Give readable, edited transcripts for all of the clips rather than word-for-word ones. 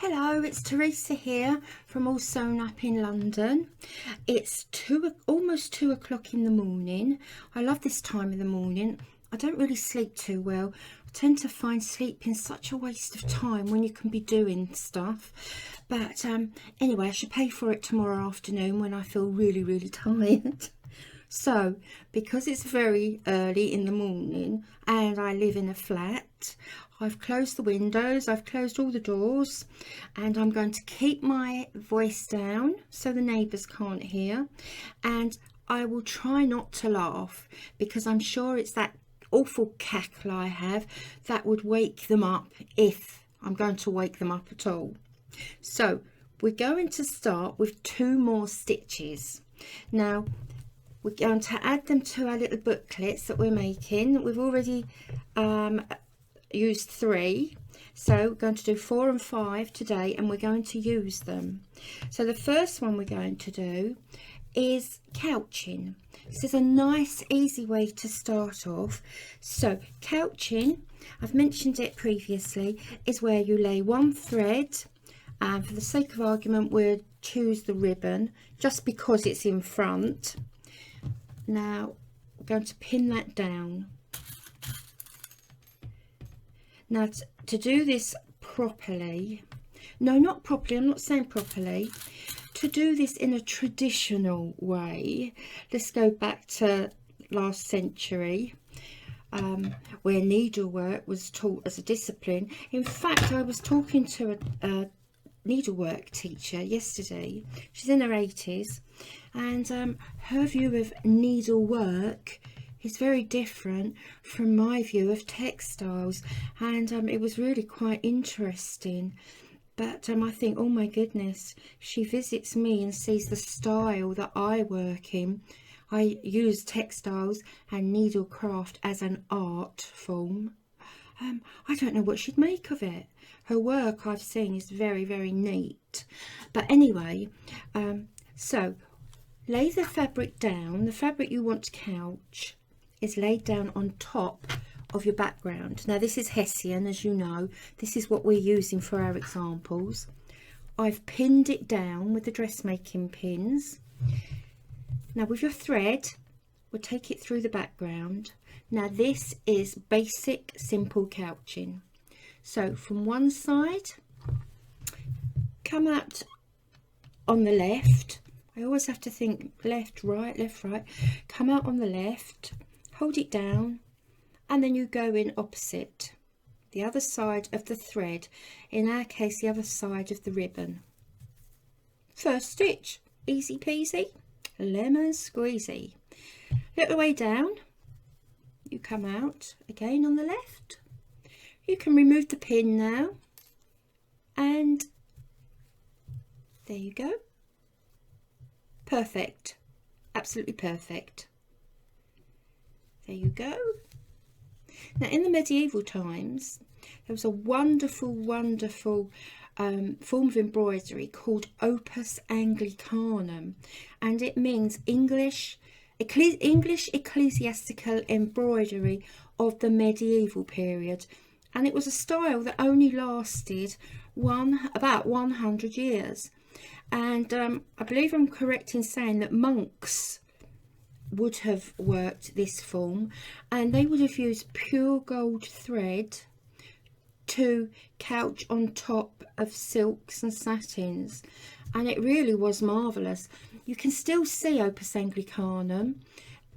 Hello, it's Teresa here from All Sewn Up in London. It's almost 2 o'clock in the morning. I love this time of the morning. I don't really sleep too well. I tend to find sleeping such a waste of time when you can be doing stuff. But anyway, I should pay for it tomorrow afternoon when I feel really tired. So, because it's very early in the morning and I live in a flat, I've closed the windows, I've closed all the doors, and I'm going to keep my voice down so the neighbours can't hear. And I will try not to laugh because I'm sure it's that awful cackle I have that would wake them up if I'm going to wake them up at all. So, we're going to start with 2 more stitches. Now, we're going to add them to our little booklets that we're making. We've already used 3, so we're going to do 4 and 5 today, and we're going to use them. So the first one we're going to do is couching. This is a nice easy way to start off. So couching, I've mentioned it previously, is where you lay one thread, and for the sake of argument we'll choose the ribbon just because it's in front. Now we're going to pin that down. Now to do this properly, no, not properly, I'm not saying properly, to do this in a traditional way, let's go back to last century, where needlework was taught as a discipline. In fact, I was talking to a needlework teacher yesterday. She's in her 80s, and her view of needlework is very different from my view of textiles, and it was really quite interesting. But I think, oh my goodness, she visits me and sees the style that I work in. I use textiles and needlecraft as an art form. I don't know what she'd make of it. Her work I've seen is very neat. But anyway, so lay the fabric down. The fabric you want to couch is laid down on top of your background. Now this is Hessian, as you know. This is what we're using for our examples. I've pinned it down with the dressmaking pins. Now with your thread, we'll take it through the background. Now this is basic simple couching. So from one side, come out on the left. I always have to think left, right, come out on the left, hold it down, and then you go in opposite, the other side of the thread, in our case the other side of the ribbon. First stitch, easy peasy, lemon squeezy. Little way down, you come out again on the left. You can remove the pin now, and there you go. Perfect, absolutely perfect. There you go. Now in the medieval times there was a wonderful form of embroidery called opus anglicanum, and it means English ecclesiastical embroidery of the medieval period, and it was a style that only lasted about 100 years. And I believe I'm correct in saying that monks would have worked this form, and they would have used pure gold thread to couch on top of silks and satins, and it really was marvellous. You can still see opus anglicanum.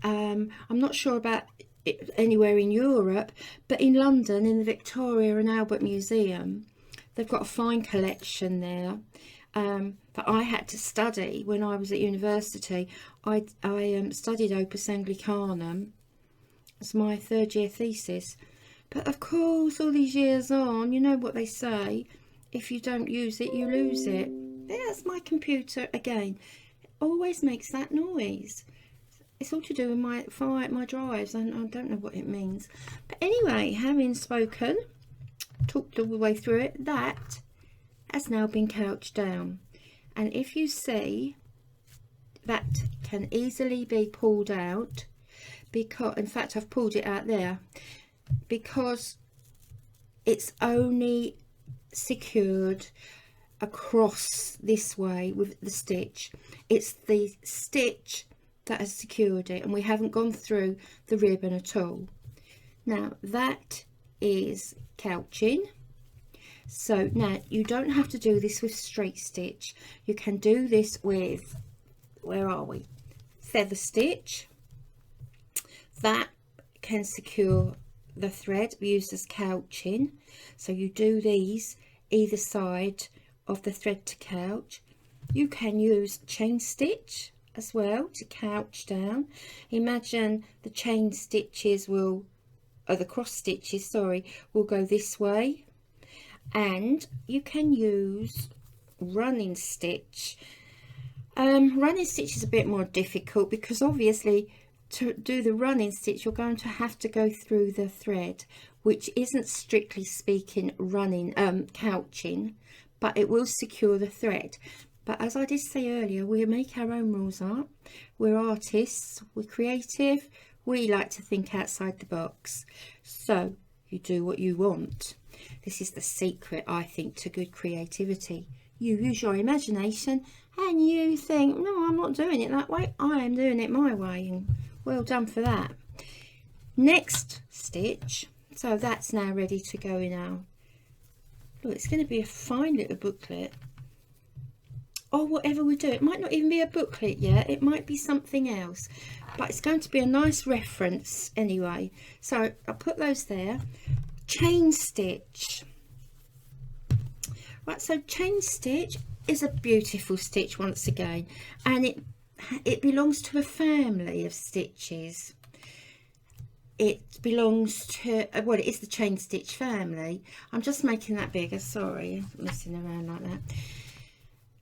I'm not sure about it anywhere in Europe, but in London, in the Victoria and Albert Museum, they've got a fine collection there. That I had to study when I was at university. I studied opus anglicanum as my 3rd year thesis, but of course all these years on, you know what they say, if you don't use it you lose it. There's my computer again, it always makes that noise. It's all to do with my drives, and I don't know what it means. But anyway, having spoken, talked all the way through it, that has now been couched down. And if you see, that can easily be pulled out, because in fact I've pulled it out there, because it's only secured across this way with the stitch. It's the stitch that has secured it, and we haven't gone through the ribbon at all. Now that is couching. So now you don't have to do this with straight stitch. You can do this with, where are we, feather stitch. That can secure the thread used as couching. So you do these either side of the thread to couch. You can use chain stitch as well to couch down. Imagine the chain stitches will, or the cross stitches, sorry, will go this way. And you can use running stitch. Running stitch is a bit more difficult because obviously to do the running stitch you're going to have to go through the thread, which isn't strictly speaking running couching, but it will secure the thread. But as I did say earlier, we make our own rules up. We're artists, we're creative, we like to think outside the box. So you do what you want. This is the secret, I think, to good creativity. You use your imagination and you think, no, I'm not doing it that way, I am doing it my way, and well done for that. Next stitch, so that's now ready to go in our, look, it's going to be a fine little booklet, or whatever we do. It might not even be a booklet yet, it might be something else, but it's going to be a nice reference anyway. So I'll put those there. Chain stitch. Right, so chain stitch is a beautiful stitch once again, and it belongs to a family of stitches. It belongs to, well, it is the chain stitch family. I'm just making that bigger, sorry, messing around like that.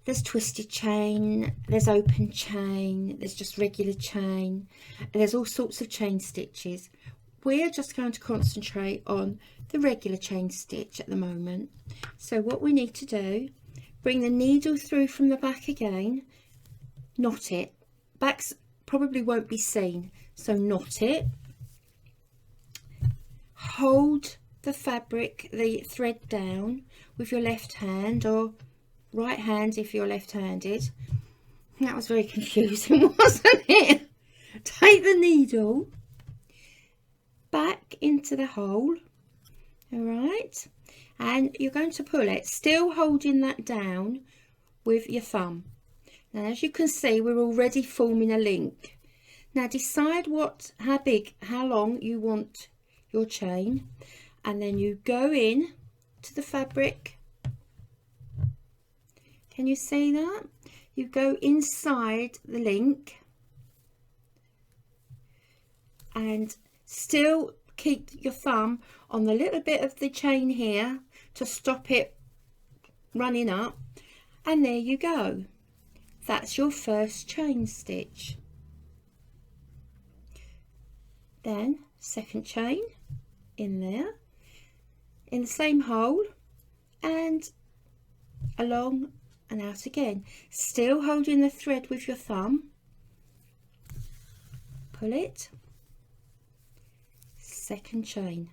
There's twisted chain, there's open chain, there's just regular chain, there's all sorts of chain stitches. We're just going to concentrate on the regular chain stitch at the moment. So what we need to do, bring the needle through from the back again, knot it. Backs probably won't be seen, so knot it. Hold the fabric, the thread down with your left hand, or right hand if you're left-handed. That was very confusing, wasn't it? Take the needle back into the hole, all right, and you're going to pull it, still holding that down with your thumb. Now, as you can see, we're already forming a link. Now decide how big, how long you want your chain, and then you go in to the fabric. Can you see that? You go inside the link and still keep your thumb on the little bit of the chain here to stop it running up, and there you go. That's your first chain stitch. Then second chain in there, in the same hole, and along and out again, still holding the thread with your thumb. Pull it, second chain,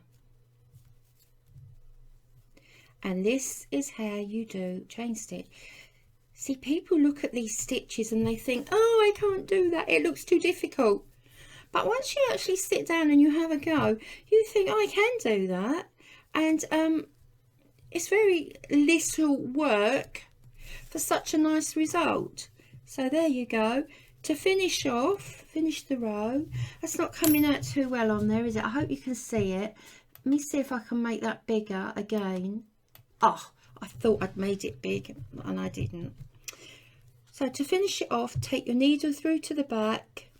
and this is how you do chain stitch. See, people look at these stitches and they think, oh, I can't do that, it looks too difficult. But once you actually sit down and you have a go, you think, oh, I can do that. And it's very little work for such a nice result. So there you go. To finish off, finish the row. That's not coming out too well on there, is it? I hope you can see it. Let me see if I can make that bigger again. Oh, I thought I'd made it big and I didn't. So to finish it off, take your needle through to the back,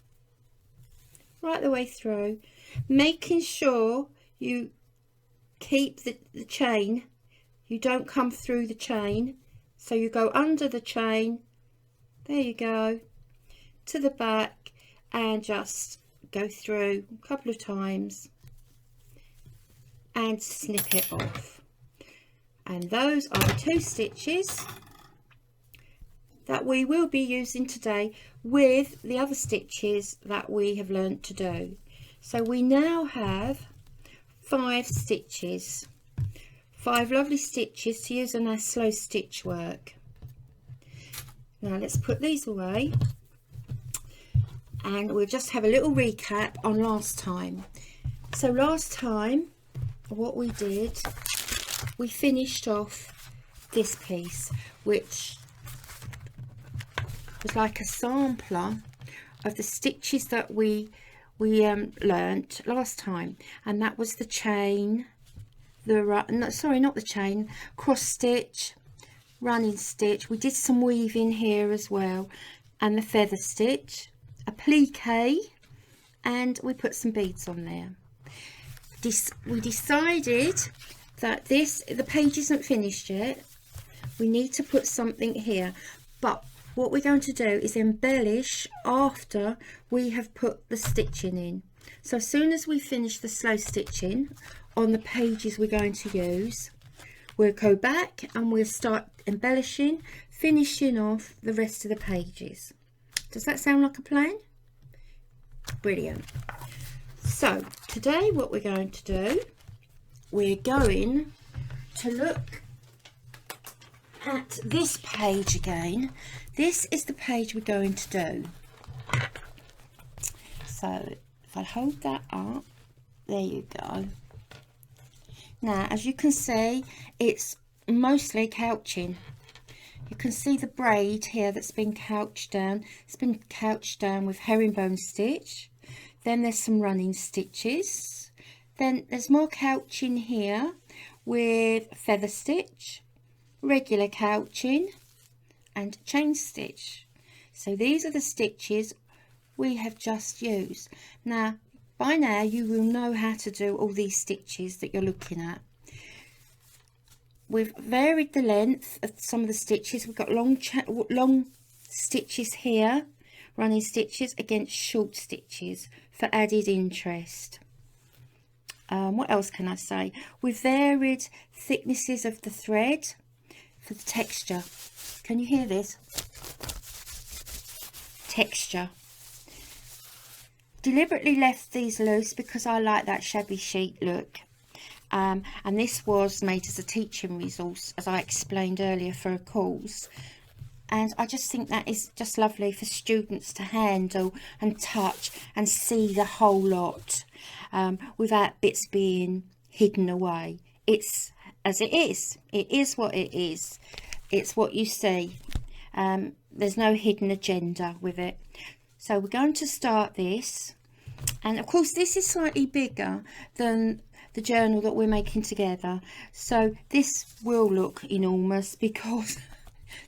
right the way through, making sure you keep the chain, you don't come through the chain, so you go under the chain, there you go, to the back, and just go through a couple of times and snip it off. And those are the 2 stitches that we will be using today with the other stitches that we have learnt to do. So we now have 5 stitches, 5 lovely stitches to use on our slow stitch work. Now let's put these away, and we'll just have a little recap on last time. So last time what we did, we finished off this piece, which was like a sampler of the stitches that we learnt last time, and that was the chain, not the chain, cross stitch, running stitch. We did some weaving here as well, and the feather stitch, a plique, and we put some beads on there. We decided that the page isn't finished yet. We need to put something here, but what we're going to do is embellish after we have put the stitching in. So as soon as we finish the slow stitching on the pages we're going to use, we'll go back and we'll start embellishing, finishing off the rest of the pages. Does that sound like a plan? Brilliant. So today what we're going to do, we're going to look at this page again. This is the page we're going to do. So if I hold that up, there you go. Now as you can see, it's mostly couching. You can see the braid here that's been couched down. It's been couched down with herringbone stitch. Then there's some running stitches. Then there's more couching here with feather stitch, regular couching, and chain stitch. So these are the stitches we have just used. Now by now you will know how to do all these stitches that you're looking at. We've varied the length of some of the stitches. We've got long stitches here, running stitches, against short stitches for added interest. What else can I say? We've varied thicknesses of the thread for the texture. Can you hear this? Texture. Deliberately left these loose because I like that shabby chic look. And this was made as a teaching resource, as I explained earlier, for a course. And I just think that is just lovely for students to handle and touch and see the whole lot, without bits being hidden away. It's as it is. It is what it is. It's what you see. There's no hidden agenda with it. So we're going to start this, and of course this is slightly bigger than the journal that we're making together, so this will look enormous because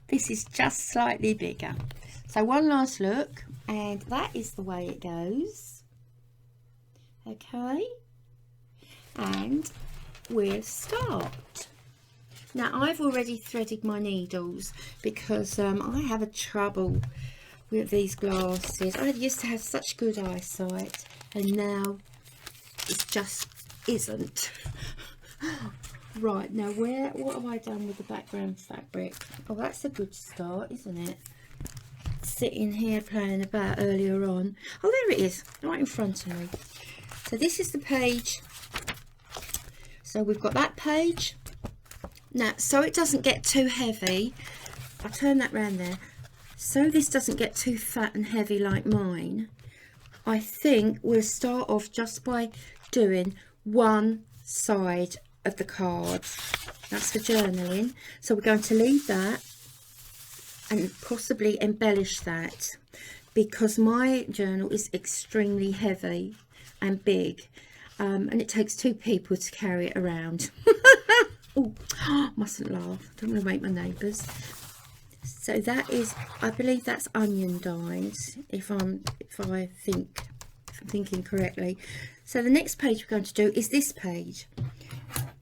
this is just slightly bigger. So one last look, and that is the way it goes. Okay, and we'll start. Now I've already threaded my needles because I have a trouble with these glasses. I used to have such good eyesight, and now it just isn't. Right, now what have I done with the background fabric? Oh, that's a good start, isn't it? Sitting here playing about earlier on. Oh, there it is, right in front of me. So this is the page. So we've got that page. Now, so it doesn't get too heavy, I'll turn that round there. So this doesn't get too fat and heavy like mine, I think we'll start off just by doing one side of the card. That's for journaling. So we're going to leave that and possibly embellish that, because my journal is extremely heavy and big, and it takes 2 people to carry it around. Oh, mustn't laugh, don't want to wake my neighbours. So that is, I believe that's onion dyes, if I'm thinking correctly. So the next page we're going to do is this page.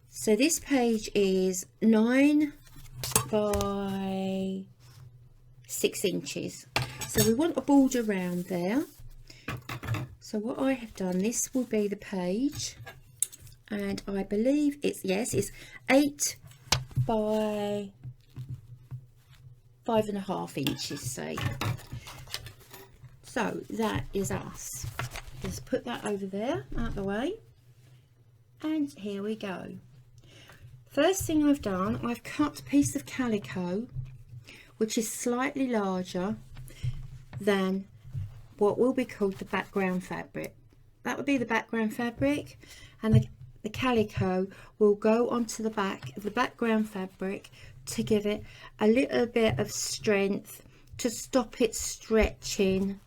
So this page is 9 by 6 inches. So we want a border round there. So what I have done, this will be the page, and I believe it's 8 by 5.5 inches, say. So that is us. Just put that over there, out the way, and here we go. First thing I've done, I've cut a piece of calico which is slightly larger than what will be called the background fabric. That would be the background fabric, and the calico will go onto the back of the background fabric to give it a little bit of strength, to stop it stretching,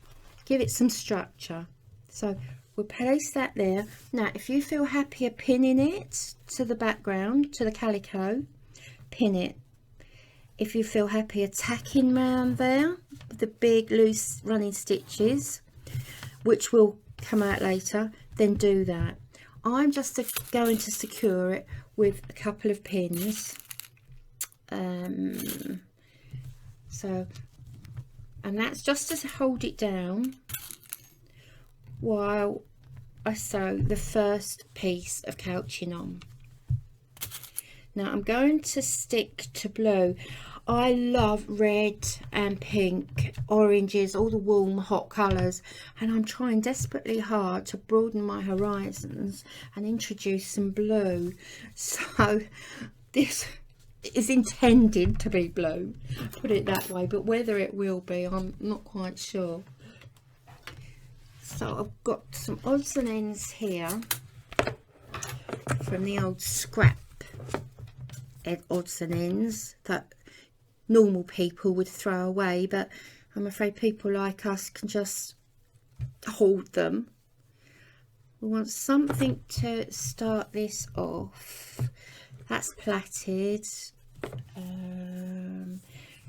give it some structure. So we'll place that there. Now if you feel happier pinning it to the background, to the calico, pin it. If you feel happy tacking round there with the big loose running stitches, which will come out later, then do that. I'm just going to secure it with a couple of pins. And that's just to hold it down while I sew the first piece of couching on. Now I'm going to stick to blue. I love red and pink, oranges, all the warm hot colours, and I'm trying desperately hard to broaden my horizons and introduce some blue. So this is intended to be blue, put it that way, but whether it will be, I'm not quite sure. So I've got some odds and ends here from the old scrap odds and ends that normal people would throw away, but I'm afraid people like us can just hold them. We want something to start this off. That's plaited. A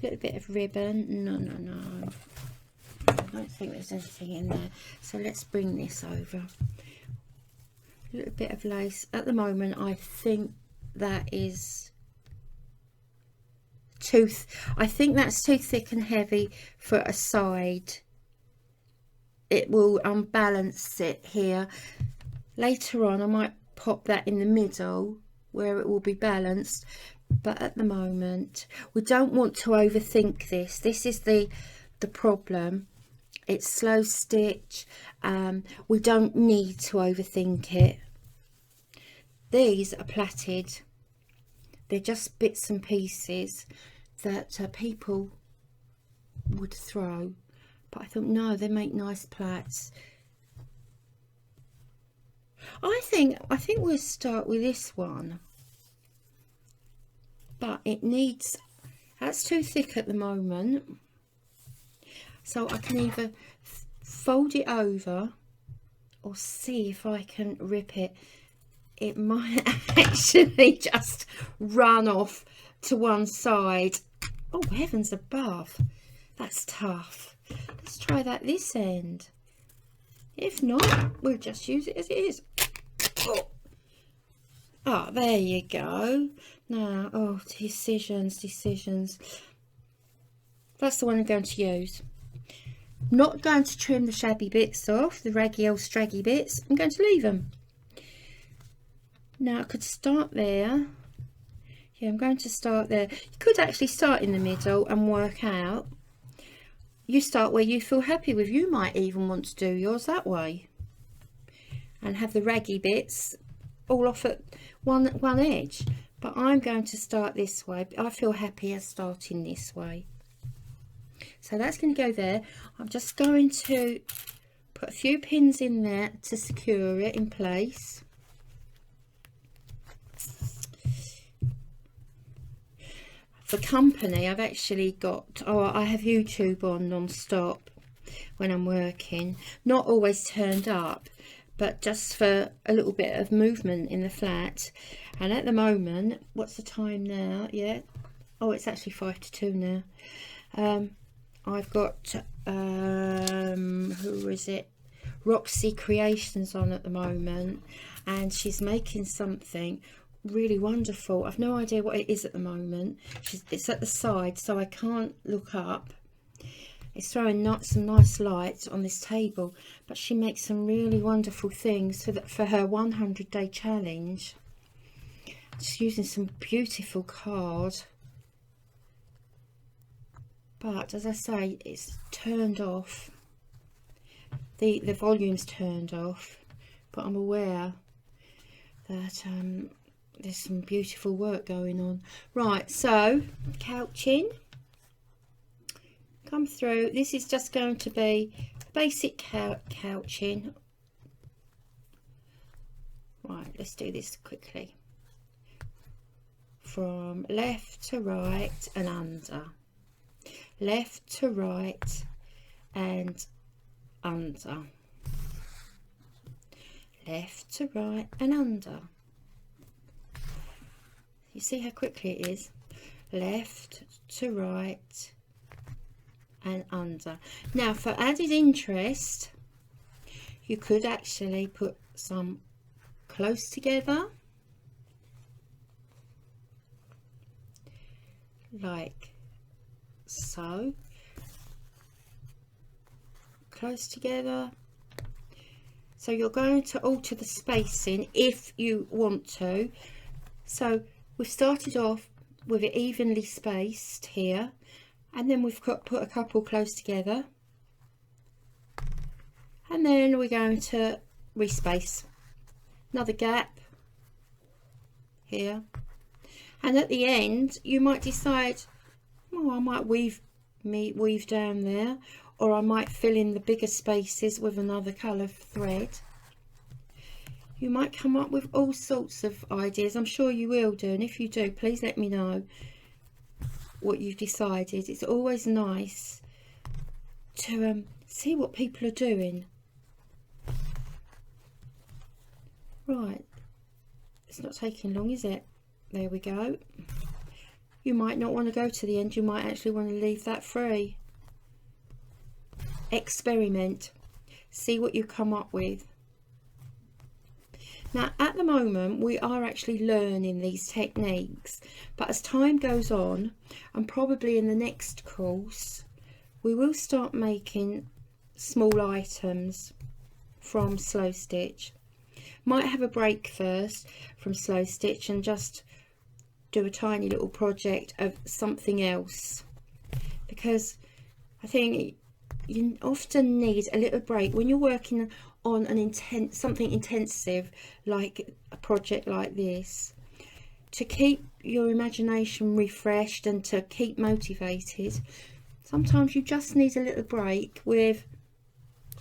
little bit of ribbon. No, I don't think there's anything in there, so let's bring this over. A little bit of lace. At the moment I think that is I think that's too thick and heavy for a side. It will unbalance it here. Later on I might pop that in the middle where it will be balanced, but at the moment we don't want to overthink this. This is the problem. It's slow stitch. We don't need to overthink it. These are plaited. They're just bits and pieces that people would throw, but I thought no, they make nice plaits. I think we'll start with this one, but it needs, that's too thick at the moment, so I can either fold it over or see if I can rip it. It might actually just run off to one side. Oh heavens above, that's tough. Let's try that this end. If not, we'll just use it as it is. Oh, there you go. Now, oh, decisions. That's the one I'm going to use. Not going to trim the shabby bits off, the raggy old straggy bits. I'm going to leave them. Now I could start there. Yeah, I'm going to start there. You could actually start in the middle and work out. You start where you feel happy with. You might even want to do yours that way and have the raggy bits all off at one edge, but I'm going to start this way. I feel happier starting this way, so that's going to go there. I'm just going to put a few pins in there to secure it in place. For company, I've actually got, I have YouTube on non-stop when I'm working, not always turned up, but just for a little bit of movement in the flat. And at the moment, what's the time now? Yeah, oh, it's actually 5 to 2 now. I've got who is it, Roxy Creations on at the moment, and she's making something really wonderful. I've no idea what it is at the moment. It's at the side, so I can't look up. It's throwing some nice light on this table, but she makes some really wonderful things for her 100-day challenge. She's using some beautiful card, but as I say, it's turned off. The volume's turned off, but I'm aware that there's some beautiful work going on. Right, so couching, come through. This is just going to be basic couching. Right, let's do this quickly. From left to right and under, left to right and under, left to right and under. You see how quickly it is? Left to right and under. Now, for added interest, you could actually put some close together, like so, close together. So you're going to alter the spacing if you want to. So we've started off with it evenly spaced here, and then we've put a couple close together, and then we're going to respace another gap here, and at the end you might decide, oh, I might weave down there, or I might fill in the bigger spaces with another colour thread. You might come up with all sorts of ideas. I'm sure you will do, and if you do, please let me know what you've decided. It's always nice to see what people are doing. Right, it's not taking long, is it? There we go. You might not want to go to the end. You might actually want to leave that free. Experiment, see what you come up with. Now, at the moment, we are actually learning these techniques, but as time goes on, and probably in the next course, we will start making small items from slow stitch. Might have a break first from slow stitch and just do a tiny little project of something else, because I think you often need a little break when you're working on something intensive like a project like this, to keep your imagination refreshed and to keep motivated. Sometimes you just need a little break with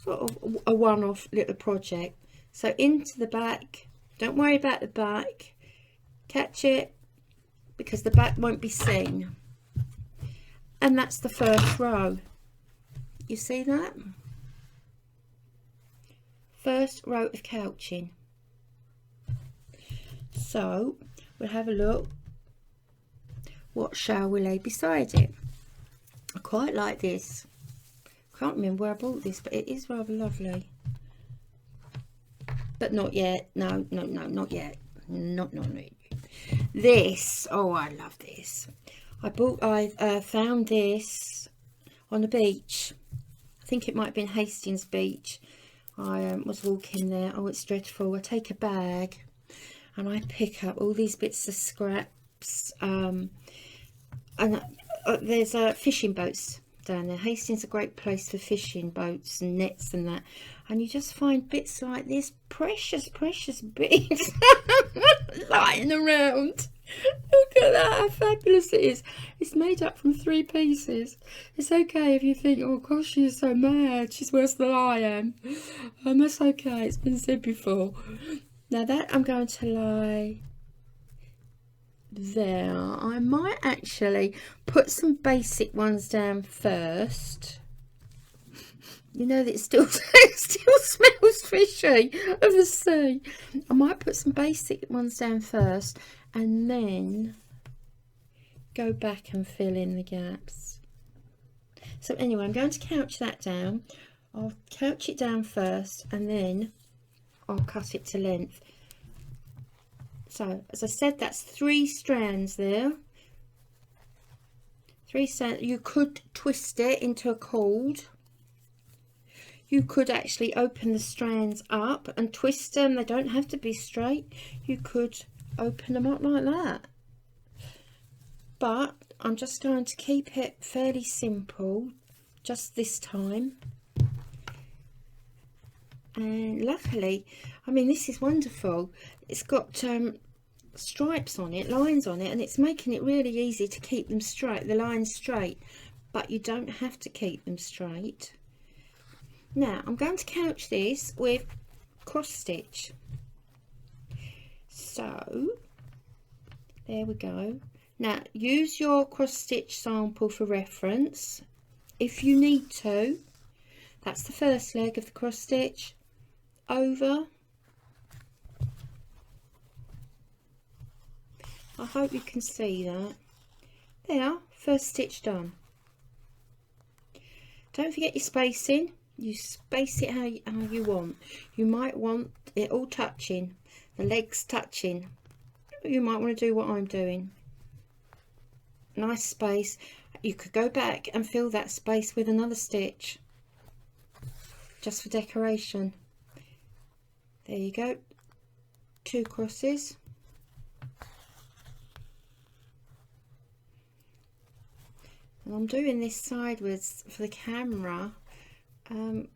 sort of a one-off little project. So into the back, don't worry about the back, catch it, because the back won't be seen. And that's the first row. You see that? First row of couching. So we'll have a look. What shall we lay beside it? I quite like this. Can't remember where I bought this, but it is rather lovely. But not yet. No, not yet. Not yet. This, oh, I love this. I found this on the beach. I think it might have been Hastings Beach. I was walking there. Oh, it's dreadful. I take a bag and I pick up all these bits of scraps. And there's fishing boats down there. Hastings is a great place for fishing boats and nets and that. And you just find bits like this, precious bits lying around. Look at that, how fabulous it is. It's made up from 3 pieces. It's okay if you think, oh gosh, she's so mad, she's worse than I am. That's okay, it's been said before. Now that I'm going to lie there. I might actually put some basic ones down first. You know that it still smells fishy of the sea. I might put some basic ones down first and then go back and fill in the gaps. So anyway, I'm going to couch that down. I'll couch it down first and then I'll cut it to length. So as I said, that's 3 strands there. 3 strands. You could twist it into a cord. You could actually open the strands up and twist them. They don't have to be straight. You could open them up like that. But I'm just going to keep it fairly simple just this time. And luckily, I mean, this is wonderful. It's got stripes on it, lines on it, and it's making it really easy to keep them straight, the lines straight, but you don't have to keep them straight. Now I'm going to couch this with cross stitch. So there we go. Now use your cross stitch sample for reference if you need to. That's the first leg of the cross stitch, over. I hope you can see that. There, first stitch done. Don't forget your spacing. You space it how you want. You might want it all touching, the legs touching. You might want to do what I'm doing. Nice space. You could go back and fill that space with another stitch, just for decoration. There you go, 2 crosses. And I'm doing this sideways for the camera.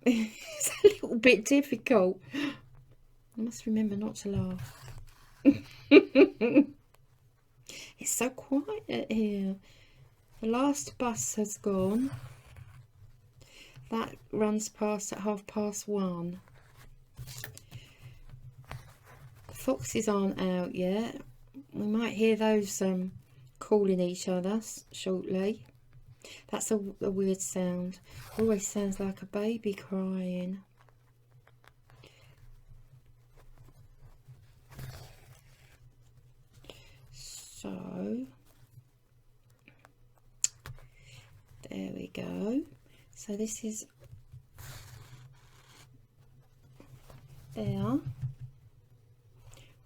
It's a little bit difficult. I must remember not to laugh. It's so quiet here. The last bus has gone. That runs past at 1:30. The foxes aren't out yet. We might hear those calling each other shortly. That's a weird sound. Always sounds like a baby crying. So there we go. So this is there.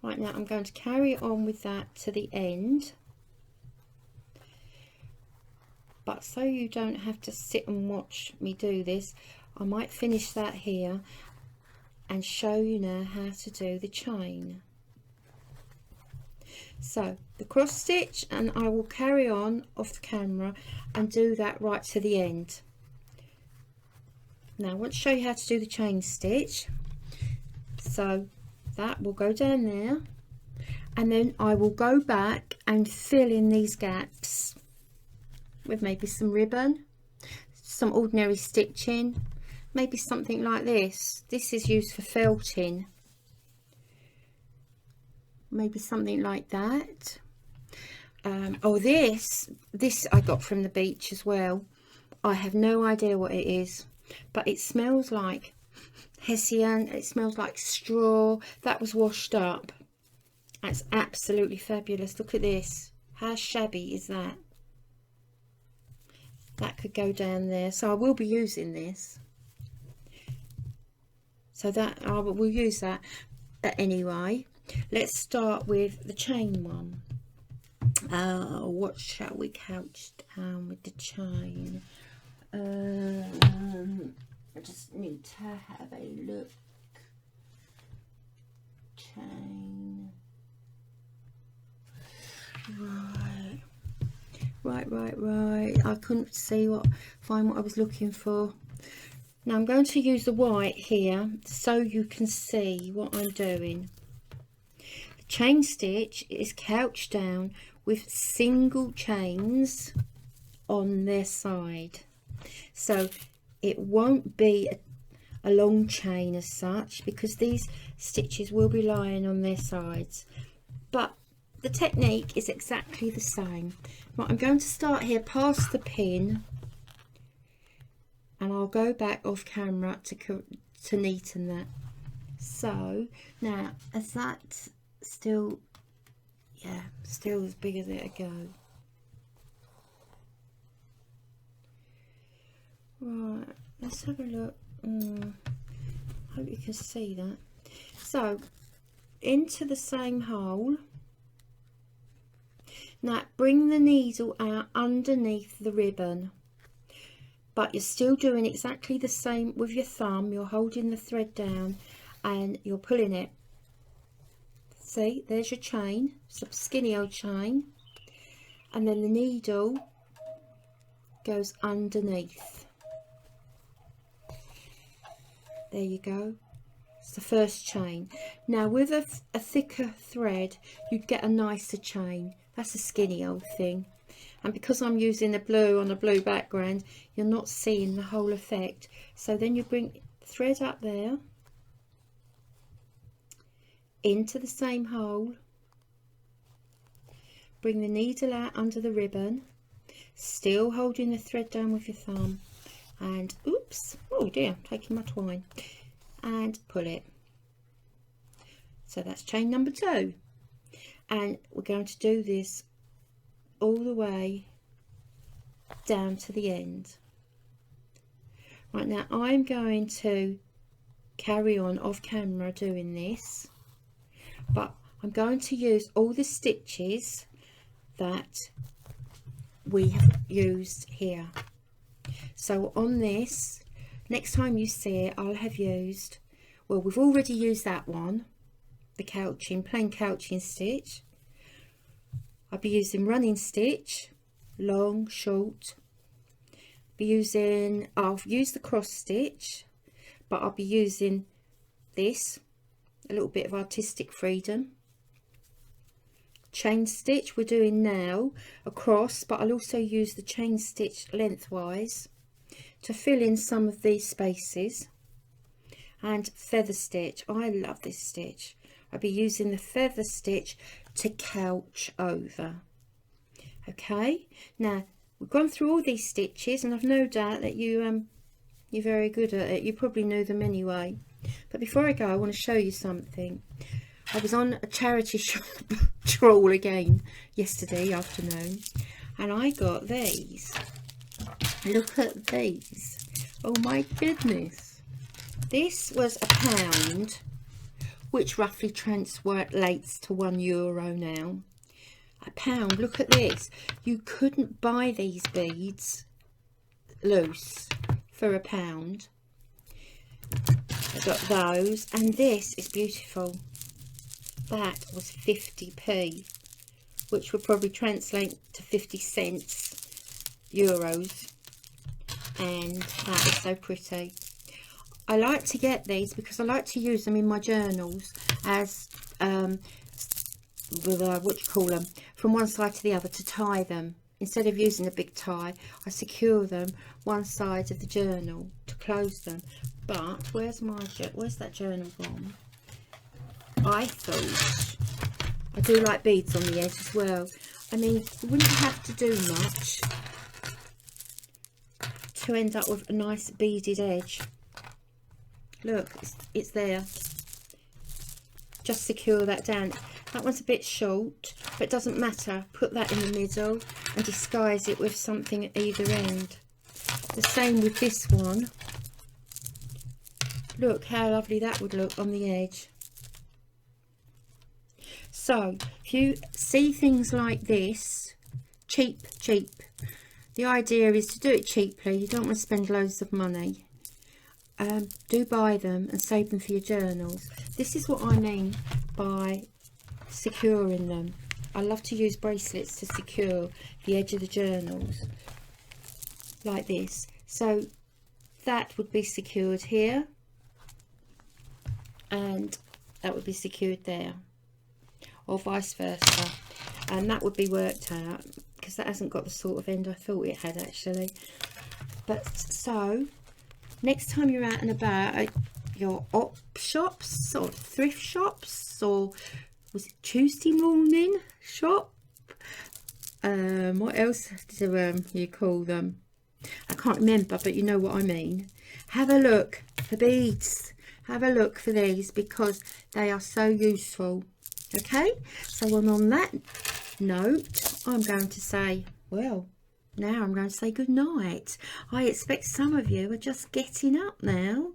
Right, now I'm going to carry on with that to the end. But so you don't have to sit and watch me do this, I might finish that here and show you now how to do the chain. So the cross stitch, and I will carry on off the camera and do that right to the end. Now I want to show you how to do the chain stitch. So that will go down there, and then I will go back and fill in these gaps with maybe some ribbon, some ordinary stitching, maybe something like this. This is used for felting. Maybe something like that. Oh, this I got from the beach as well. I have no idea what it is, but it smells like hessian. It smells like straw that was washed up. That's absolutely fabulous. Look at this. How shabby is that? That could go down there. So I will be using this. So that I will use that. But anyway, let's start with the chain one. What shall we couch down with the chain? I just need to have a look. Chain. Right. I couldn't find what I was looking for. Now I'm going to use the white here so you can see what I'm doing. The chain stitch is couched down with single chains on their side, so it won't be a long chain as such, because these stitches will be lying on their sides, but the technique is exactly the same. Right, I'm going to start here past the pin, and I'll go back off camera to neaten that. So now, is that still, yeah, still as big as it'll go. Right, let's have a look. Hope you can see that. So into the same hole. Now bring the needle out underneath the ribbon, but you're still doing exactly the same with your thumb. You're holding the thread down and you're pulling it. See, there's your chain, some skinny old chain, and then the needle goes underneath. There you go. It's the first chain. Now with a thicker thread you'd get a nicer chain. That's a skinny old thing, and because I'm using the blue on a blue background, you're not seeing the whole effect. So then you bring thread up there into the same hole, bring the needle out under the ribbon, still holding the thread down with your thumb, and oops, oh dear, taking my twine, and pull it. So that's chain number 2, and we're going to do this all the way down to the end. Right, now I'm going to carry on off camera doing this, but I'm going to use all the stitches that we have used here. So on this, next time you see it, I'll have used, well, we've already used that one, the couching, plain couching stitch. I'll be using running stitch, long, short. I'll use the cross stitch, but I'll be using this, a little bit of artistic freedom. Chain stitch we're doing now across, but I'll also use the chain stitch lengthwise to fill in some of these spaces. And feather stitch, I love this stitch. I'll be using the feather stitch to couch over. Okay, now we've gone through all these stitches, and I've no doubt that you're very good at it. You probably know them anyway. But before I go, I want to show you something. I was on a charity shop trawl again yesterday afternoon, and I got these. Look at these. Oh my goodness. This was £1, which roughly translates to €1 now. £1. Look at this. You couldn't buy these beads loose for £1. I got those, and this is beautiful. That was 50p, which would probably translate to 50 cents euros, and that is so pretty. I like to get these because I like to use them in my journals as from one side to the other to tie them. Instead of using a big tie, I secure them one side of the journal to close them. But where's that journal gone? I thought I do like beads on the edge as well. I mean, you wouldn't have to do much to end up with a nice beaded edge. Look, it's there. Just secure that down. That one's a bit short, but it doesn't matter. Put that in the middle and disguise it with something at either end. The same with this one. Look how lovely that would look on the edge. So if you see things like this, cheap, the idea is to do it cheaply. You don't want to spend loads of money. Do buy them and save them for your journals. This is what I mean by securing them. I love to use bracelets to secure the edge of the journals like this. So that would be secured here, and that would be secured there, or vice versa, and that would be worked out because that hasn't got the sort of end I thought it had actually. But so next time you're out and about at your op shops or thrift shops, or was it Tuesday morning shop, what else do you call them? I can't remember, but you know what I mean. Have a look for beads. Have a look for these because they are so useful. Okay, so on that note, I'm going to say, well, now I'm going to say good night. I expect some of you are just getting up now.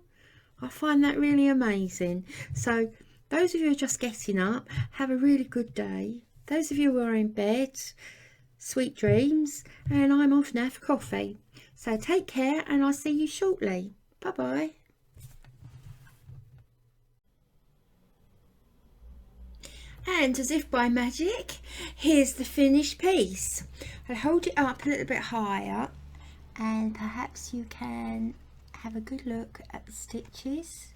I find that really amazing. So those of you who are just getting up, have a really good day. Those of you who are in bed, sweet dreams, and I'm off now for coffee. So take care, and I'll see you shortly. Bye bye. And as if by magic, here's the finished piece. I'll hold it up a little bit higher, and perhaps you can have a good look at the stitches.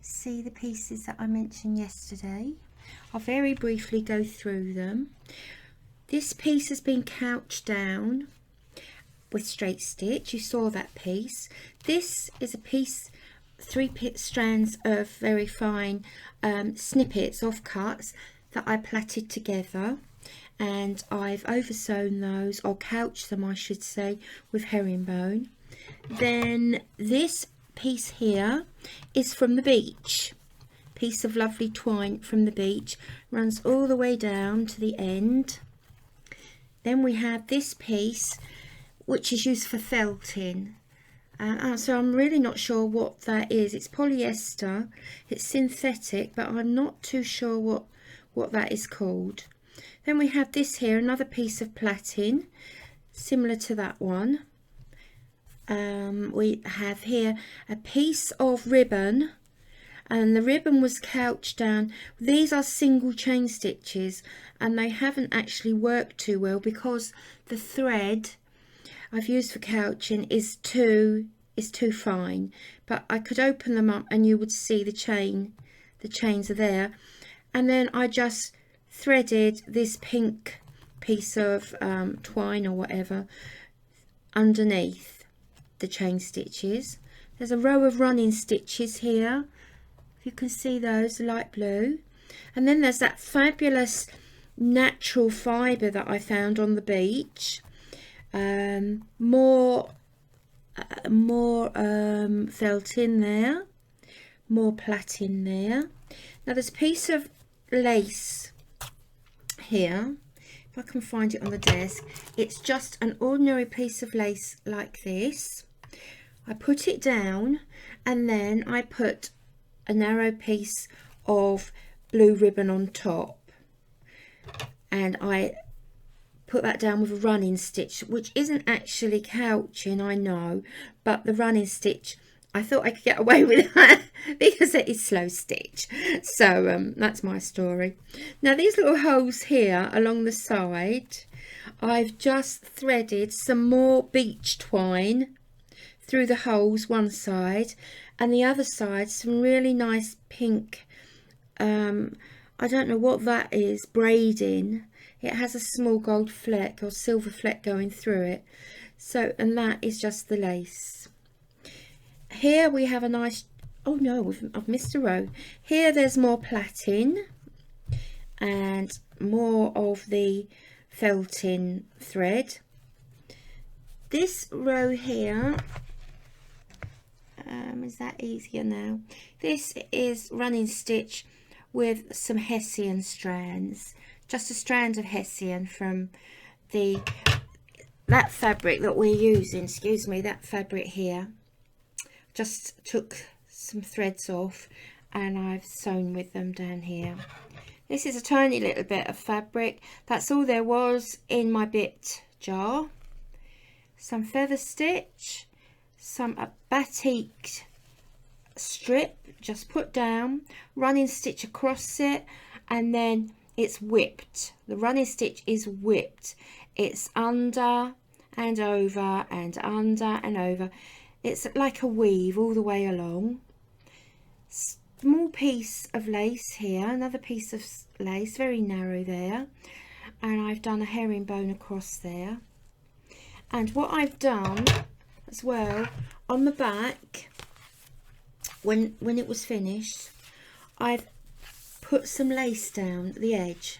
See the pieces that I mentioned yesterday? I'll very briefly go through them. This piece has been couched down with straight stitch. You saw that piece. This is a piece, 3 strands of very fine snippets, offcuts that I plaited together, and I've oversewn those, or couched them I should say, with herringbone. Then this piece here is from the beach, piece of lovely twine from the beach, runs all the way down to the end. Then we have this piece which is used for felting, so I'm really not sure what that is. It's polyester, it's synthetic, but I'm not too sure what that is called. Then we have this here, another piece of plaiting similar to that one. We have here a piece of ribbon, and the ribbon was couched down. These are single chain stitches, and they haven't actually worked too well because the thread I've used for couching is too fine. But I could open them up and you would see the chains are there. And then I just threaded this pink piece of twine or whatever underneath the chain stitches. There's a row of running stitches here, if you can see those, light blue. And then there's that fabulous natural fibre that I found on the beach. More felt in there, more plaiting there. Now there's a piece of lace here, if I can find it on the desk. It's just an ordinary piece of lace like this. I put it down, and then I put a narrow piece of blue ribbon on top, and I put that down with a running stitch, which isn't actually couching, I know, but the running stitch, I thought I could get away with that because it is slow stitch. So that's my story. Now these little holes here along the side, I've just threaded some more beach twine through the holes one side, and the other side some really nice pink, I don't know what that is, braiding. It has a small gold fleck or silver fleck going through it. So, and that is just the lace. Here we have a nice, oh no, I've missed a row. Here there's more plaiting and more of the felting thread. This row here, is that easier now? This is running stitch with some hessian strands. Just a strand of hessian from that fabric that we're using, excuse me, that fabric here. Just took some threads off and I've sewn with them down here. This is a tiny little bit of fabric. That's all there was in my bit jar. Some feather stitch, some batik strip just put down, running stitch across it, and then it's whipped. The running stitch is whipped. It's under and over and under and over. It's like a weave all the way along. Small piece of lace here, another piece of lace, very narrow there, and I've done a herringbone across there. And what I've done as well on the back, when it was finished, I've put some lace down at the edge.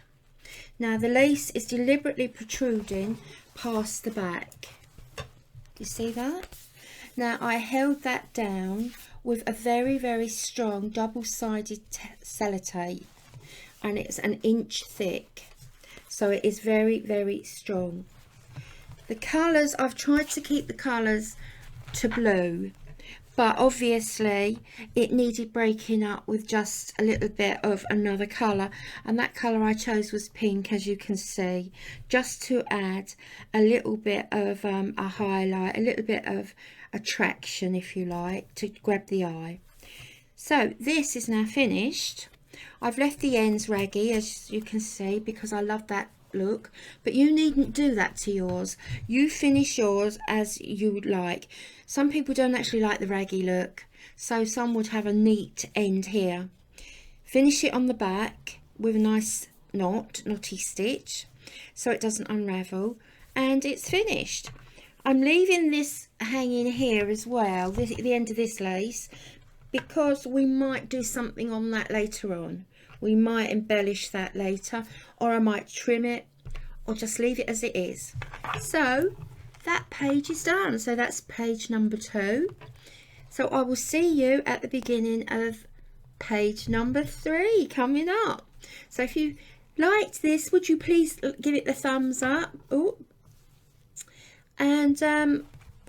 Now the lace is deliberately protruding past the back. Do you see that? Now I held that down with a very, very strong double-sided sellotape, and it's an inch thick, so it is very, very strong. The colours, I've tried to keep the colours to blue, but obviously it needed breaking up with just a little bit of another colour, and that colour I chose was pink, as you can see, just to add a little bit of a highlight, a little bit of attraction, if you like, to grab the eye. So this is now finished. I've left the ends raggy, as you can see, because I love that look, but you needn't do that to yours. You finish yours as you would like. Some people don't actually like the raggy look, so some would have a neat end here. Finish it on the back with a nice knotty stitch so it doesn't unravel, and it's finished. I'm leaving this hanging here as well, the end of this lace, because we might do something on that later on. We might embellish that later, or I might trim it, or just leave it as it is. So that page is done. So that's page number 2. So I will see you at the beginning of page number 3 coming up. So if you liked this, would you please give it the thumbs up? Oh, and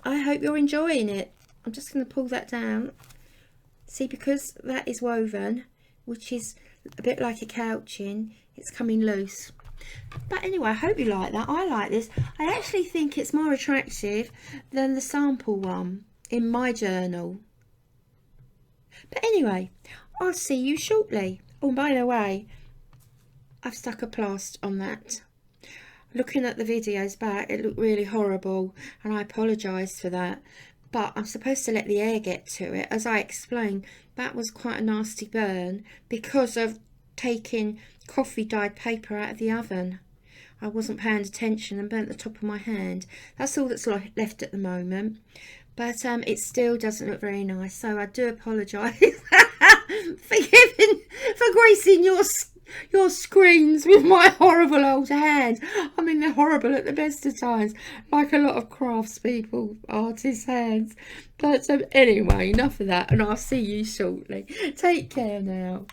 I hope you're enjoying it. I'm just going to pull that down. See, because that is woven, which is a bit like a couching, it's coming loose. But anyway, I hope you like that. I like this. I actually think it's more attractive than the sample one in my journal. But anyway, I'll see you shortly. Oh, by the way, I've stuck a plaster on that. Looking at the videos back, it looked really horrible, and I apologise for that. But I'm supposed to let the air get to it. As I explained, that was quite a nasty burn because of taking coffee dyed paper out of the oven. I wasn't paying attention and burnt the top of my hand. That's all that's left at the moment. But it still doesn't look very nice. So I do apologise for gracing your screens with my horrible old hand. I mean, they're horrible at the best of times, like a lot of craftspeople, artists' hands. But anyway, enough of that, and I'll see you shortly. Take care now.